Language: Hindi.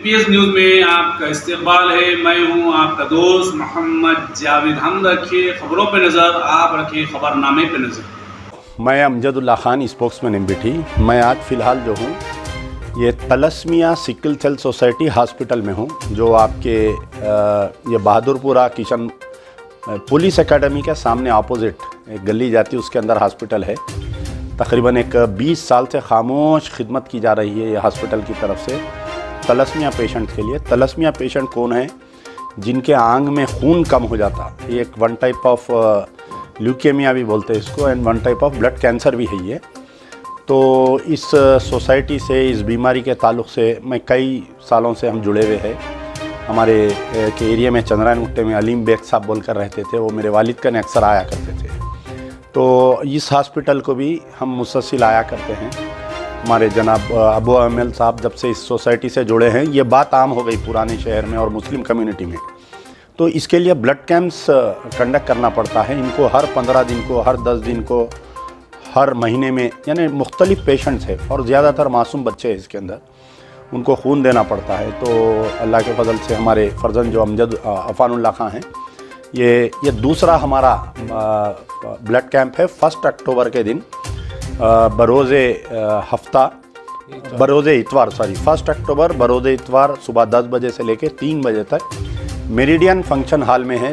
पीएस न्यूज़ में आपका इस्तकबाल है। मैं हूं आपका दोस्त मोहम्मद जावेद। हम रखिए खबरों पे नज़र, आप रखिए खबरनामे पे नज़र। मैं अमजदुल्ला खान, स्पोक्समैन एमबीटी। मैं आज फ़िलहाल जो हूँ ये तलस्मिया सिकल सेल सोसाइटी हॉस्पिटल में हूँ, जो आपके ये बहादुरपुरा किशन पुलिस एकेडमी के सामने अपोजिट एक गली जाती है, उसके अंदर हॉस्पिटल है। तकरीबन एक 20 साल से खामोश खिदमत की जा रही है ये हॉस्पिटल की तरफ से तलस्मिया पेशेंट के लिए। तलस्मिया पेशेंट कौन है? जिनके आंग में खून कम हो जाता, ये एक वन टाइप ऑफ ल्यूकेमिया भी बोलते हैं इसको, and one type of blood cancer भी है ये। तो इस सोसाइटी से, इस बीमारी के ताल्लुक़ से मैं कई सालों से हम जुड़े हुए हैं। हमारे के एरिया में चंद्रायन गुट्टे में अलीम बेग साहब बोलकर रहते थे, वो मेरे वालिद का अक्सर आया करते थे। तो इस हॉस्पिटल को भी हम मुसलसिल आया करते हैं। हमारे जनाब अबू अमल साहब जब से इस सोसाइटी से जुड़े हैं, ये बात आम हो गई पुराने शहर में और मुस्लिम कम्युनिटी में। तो इसके लिए ब्लड कैंप्स कंडक्ट करना पड़ता है इनको, हर 15 दिन को, हर 10 दिन को, हर महीने में, यानी मुख्तलिफ पेशेंट्स है और ज़्यादातर मासूम बच्चे हैं इसके अंदर, उनको खून देना पड़ता है। तो अल्लाह के फजल से हमारे फर्जंद जो अमजद अफानुल्लाह खां हैं, ये दूसरा हमारा ब्लड कैंप है। 1 अक्टूबर के दिन बरोज़े हफ्ता, बरोज़े इतवार, 1 अक्टूबर बरोज़े इतवार सुबह 10 बजे से लेकर 3 बजे तक मेरिडियन फंक्शन हॉल में है।